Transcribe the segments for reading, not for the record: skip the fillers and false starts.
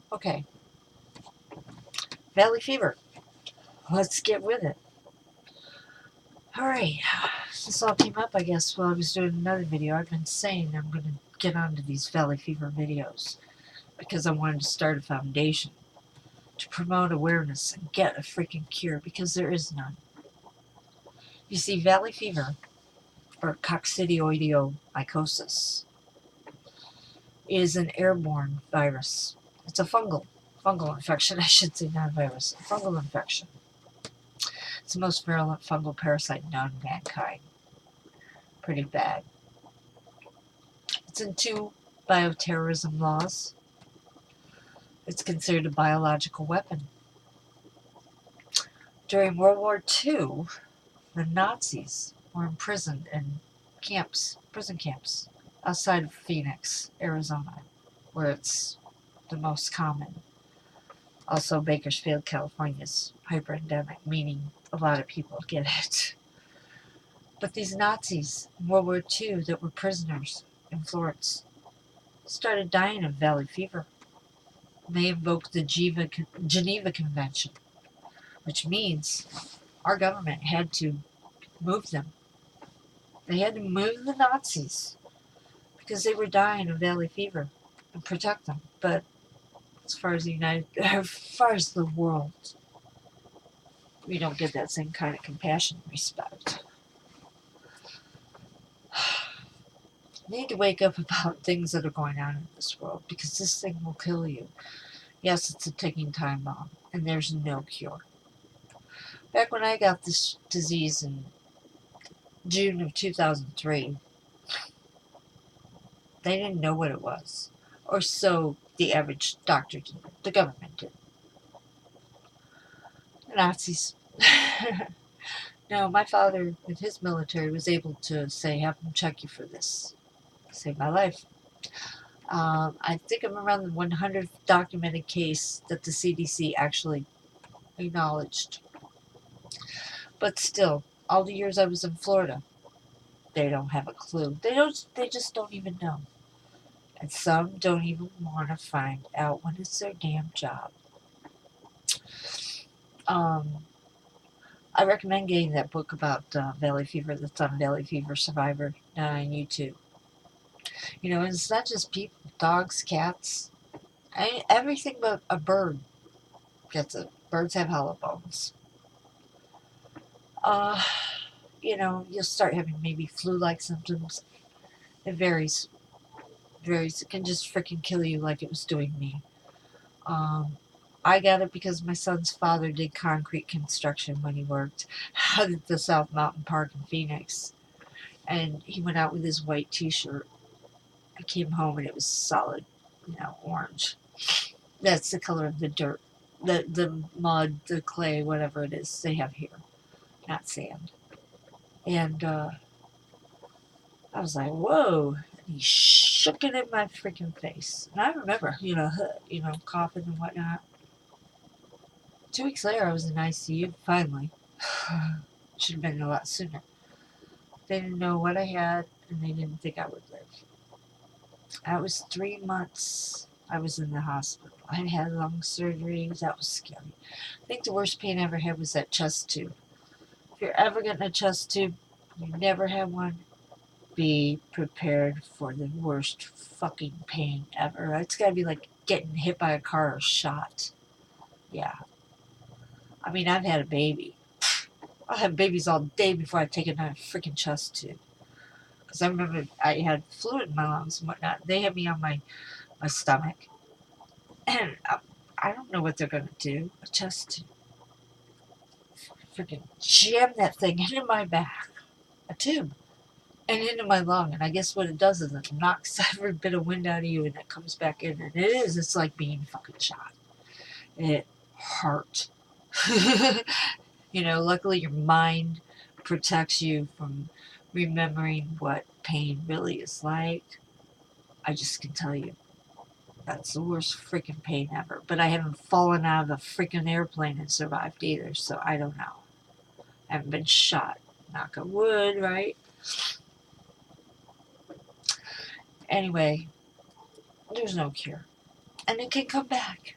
Okay, valley fever. Let's get with it. Alright, this all came up, I guess, while I was doing another video. I've been saying I'm going to get onto these valley fever videos because I wanted to start a foundation to promote awareness and get a freaking cure, because there is none. You see, valley fever, or coccidioidomycosis, is an airborne virus. It's a fungal infection, I should say, not a virus, a fungal infection. It's the most virulent fungal parasite known to mankind. Pretty bad. It's in 2 bioterrorism laws. It's considered a biological weapon. During World War II, the Nazis were imprisoned in prison camps, outside of Phoenix, Arizona, where it's the most common. Also, Bakersfield, California is hyper-endemic, meaning a lot of people get it. But these Nazis in World War II that were prisoners in Florence started dying of valley fever. They invoked the Geneva Convention, which means our government had to move them. They had to move the Nazis because they were dying of valley fever and protect them. But as far as the world, we don't get that same kind of compassion and respect. You need to wake up about things that are going on in this world, because this thing will kill you. Yes, it's a ticking time bomb, and there's no cure. Back when I got this disease in June of 2003, they didn't know what it was. Or so the average doctor did. The government did. The Nazis. No, my father, with his military, was able to say, have them check you for this. Saved my life. I think I'm around the 100th documented case that the CDC actually acknowledged. But still, all the years I was in Florida, they don't have a clue. They just don't even know. And some don't even want to find out when it's their damn job. I recommend getting that book about valley fever that's on Valley Fever Survivor on YouTube. You know, it's not just people, dogs, cats, everything but a bird gets it. Birds have hollow bones. Uh, you know, you'll start having maybe flu-like symptoms. It varies. It can just freaking kill you like it was doing me. I got it because my son's father did concrete construction when he worked out at the South Mountain Park in Phoenix. And he went out with his white t-shirt. I came home and it was solid, orange. That's the color of the dirt, the mud, the clay, whatever it is they have here, not sand. And I was like, whoa. And he shook it in my freaking face. And I remember, coughing and whatnot. 2 weeks later, I was in ICU, finally. Should have been a lot sooner. They didn't know what I had, and they didn't think I would live. That was 3 months I was in the hospital. I had lung surgery. That was scary. I think the worst pain I ever had was that chest tube. If you're ever getting a chest tube, you never had one, be prepared for the worst fucking pain ever. It's gotta be like getting hit by a car or shot. Yeah. I mean, I've had a baby. I'll have babies all day before I take another freaking chest tube. Because I remember I had fluid in my lungs and whatnot. They had me on my stomach. And I don't know what they're going to do. A chest tube. Freaking jam that thing into my back. A tube. And into my lung. And I guess what it does is it knocks every bit of wind out of you and it comes back in. And it's like being fucking shot. It hurt. Luckily your mind protects you from remembering what pain really is like. I just can tell you, that's the worst freaking pain ever. But I haven't fallen out of a freaking airplane and survived either, so I don't know. I haven't been shot. Knock on wood, right? Anyway, there's no cure. And it can come back.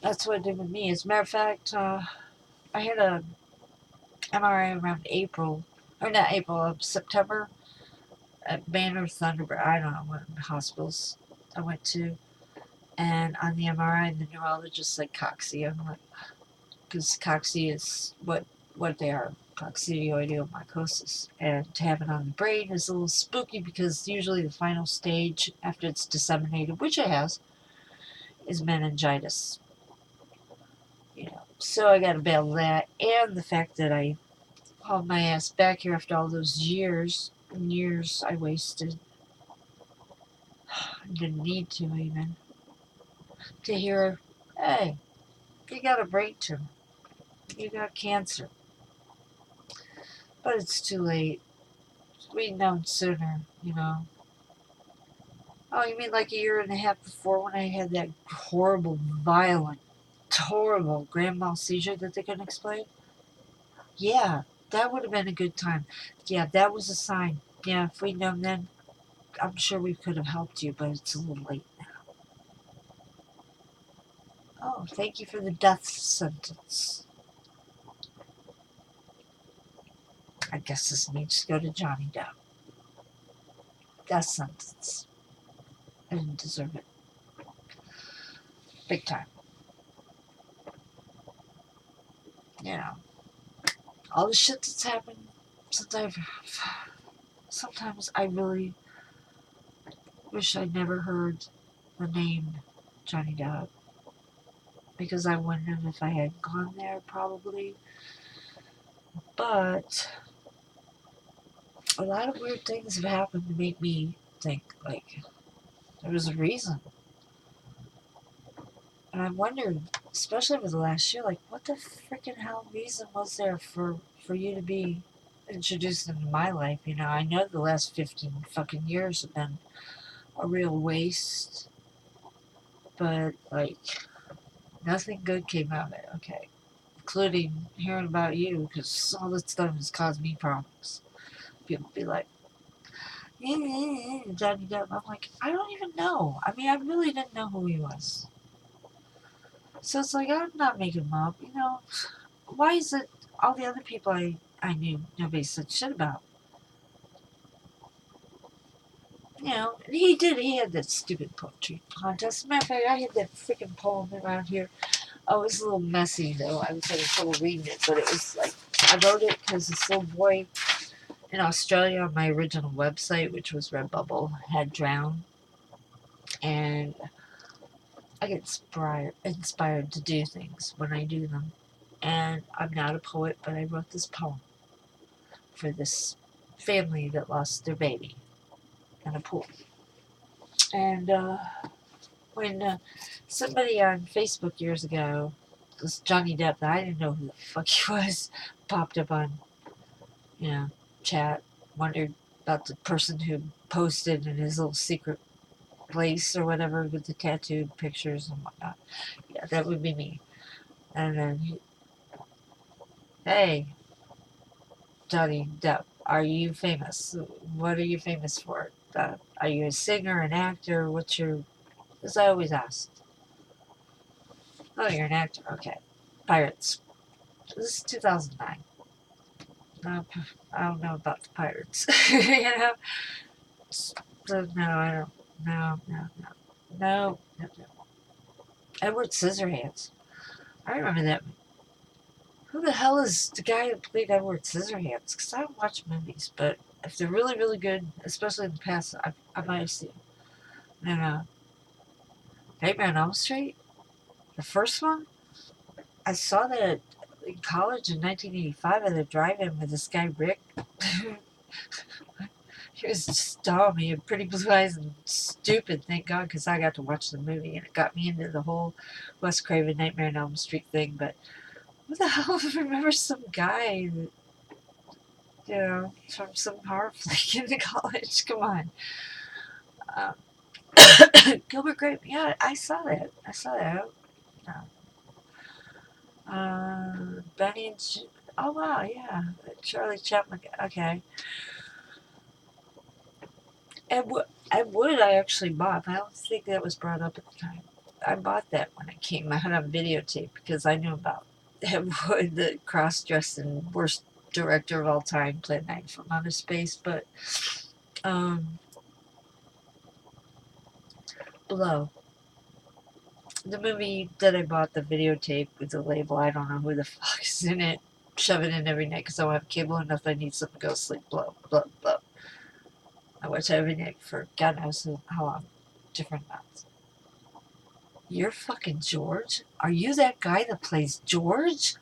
That's what it did with me. As a matter of fact, I had a MRI around April, or not April, September at Banner Thunderbird. I don't know what hospitals I went to. And on the MRI, the neurologist said cocci. I'm like, because cocci is what they are, coccidioidomycosis. And to have it on the brain is a little spooky because usually the final stage after it's disseminated, which it has, is meningitis. So I got to battle that, and the fact that I hauled my ass back here after all those years and years I wasted. I didn't need to even. To hear, hey, you got a brain tumor. You got cancer. But it's too late. We'd known sooner. Oh, you mean like a year and a half before when I had that horrible, violent, horrible grand mal seizure that they couldn't explain? Yeah, that would have been a good time. Yeah, that was a sign. Yeah, if we'd known then, I'm sure we could have helped you, but it's a little late now. Oh, thank you for the death sentence. I guess this needs to go to Johnny Depp. Death sentence. I didn't deserve it. Big time. All the shit that's happened since sometimes I really wish I'd never heard the name Johnny Depp. Because I wondered if I had gone there, probably. But a lot of weird things have happened to make me think, like, there was a reason. And I wondered, especially over the last year, like, what the freaking hell reason was there for you to be introduced into my life? I know the last 15 fucking years have been a real waste, but, like, nothing good came out of it, okay? Including hearing about you, because all this stuff has caused me problems. People be like, Johnny Depp. I'm like, I don't even know. I mean, I really didn't know who he was. So it's like, I'm not making him up. Why is it all the other people I knew nobody said shit about? He had that stupid poetry contest. As a matter of fact, I had that freaking poem around here. Oh, it was a little messy, though. I was having trouble reading it, but it was like, I wrote it because this little boy in Australia on my original website, which was Redbubble, had drowned. And I get inspired to do things when I do them. And I'm not a poet, but I wrote this poem for this family that lost their baby in a pool. And when somebody on Facebook years ago, this Johnny Depp, that I didn't know who the fuck he was, popped up on, chat, wondered about the person who posted in his little secret place or whatever with the tattooed pictures and whatnot. Yeah, that would be me. And then, hey, Johnny Depp, are you famous? What are you famous for? Are you a singer, an actor? What's your... As I always ask. Oh, you're an actor. Okay. Pirates. This is 2009. I don't know about the pirates. So, no, I don't. No, no, no. No, no, no. Edward Scissorhands. I remember that. Who the hell is the guy that played Edward Scissorhands? Because I don't watch movies, but if they're really, really good, especially in the past, I might have seen them. And Nightmare on Elm Street, the first one, I saw that in college in 1985 at a drive-in with this guy Rick. He was just dumb. He had pretty blue eyes and stupid, thank God, because I got to watch the movie and it got me into the whole Wes Craven Nightmare on Elm Street thing. But who the hell remembers some guy that, from some horror flick in college? Come on. Um, Gilbert Grape, yeah, I saw that. Benny and oh wow, yeah, Charlie Chaplin. Okay, Ed Wood I actually bought, but I don't think that was brought up at the time. I bought that when it came out on videotape because I knew about the cross-dressing worst director of all time, Plan 9 from Outer Space, but Blow. The movie that I bought the videotape with the label, I don't know who the fuck is in it. Shove it in every night because I don't have cable enough. I need something to go to sleep. Blow, blow, blow. I watch it every night for God knows how long. Different amounts. You're fucking George? Are you that guy that plays George?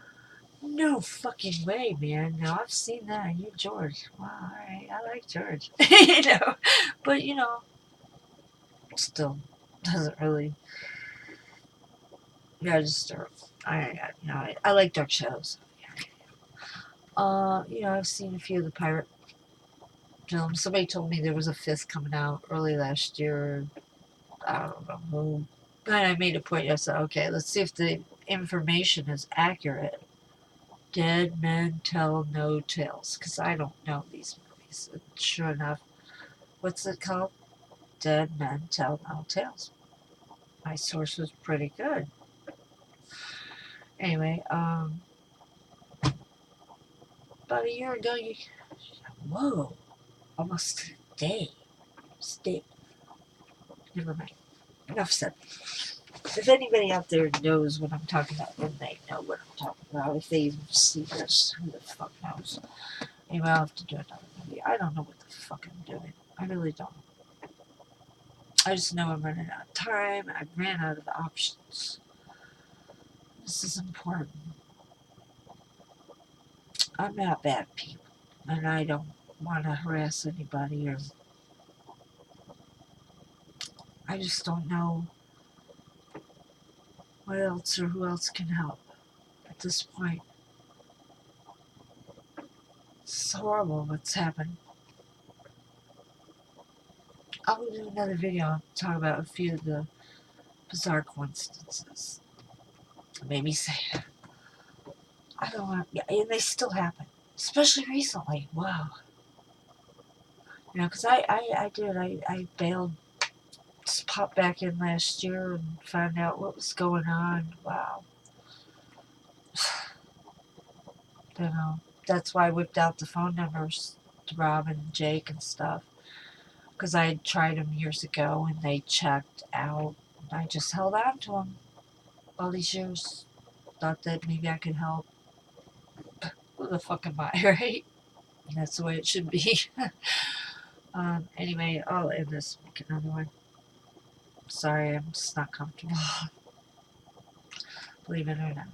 No fucking way, man. No, I've seen that. You're George. Wow, alright. I like George. You know, but you know, still doesn't really register. I like dark shadows. I've seen a few of the pirate films. Somebody told me there was a fifth coming out early last year. I don't know who. And I made a point. I said, okay, let's see if the information is accurate. Dead Men Tell No Tales, because I don't know these movies. And sure enough, what's it called? Dead Men Tell No Tales. My source was pretty good. Anyway, about a year ago, whoa, almost a day. Stay. Never mind. Enough said. If anybody out there knows what I'm talking about, then they know what I'm talking about. If they even see this, who the fuck knows? Anyway, I'll have to do another movie. I don't know what the fuck I'm doing. I really don't. I just know I'm running out of time. I ran out of options. This is important. I'm not bad people, and I don't want to harass anybody, or I just don't know what else or who else can help at this point. It's horrible what's happened. I'll do another video and talk about a few of the bizarre coincidences. Maybe say, I don't want, yeah, and they still happen, especially recently. Wow. Because I bailed, just popped back in last year and found out what was going on. Wow. That's why I whipped out the phone numbers to Robin and Jake and stuff. Because I had tried them years ago and they checked out. And I just held on to them all these years. Thought that maybe I could help. Who the fuck am I, right? And that's the way it should be. Anyway, I'll end this. Make another one. Sorry, I'm just not comfortable. Believe it or not.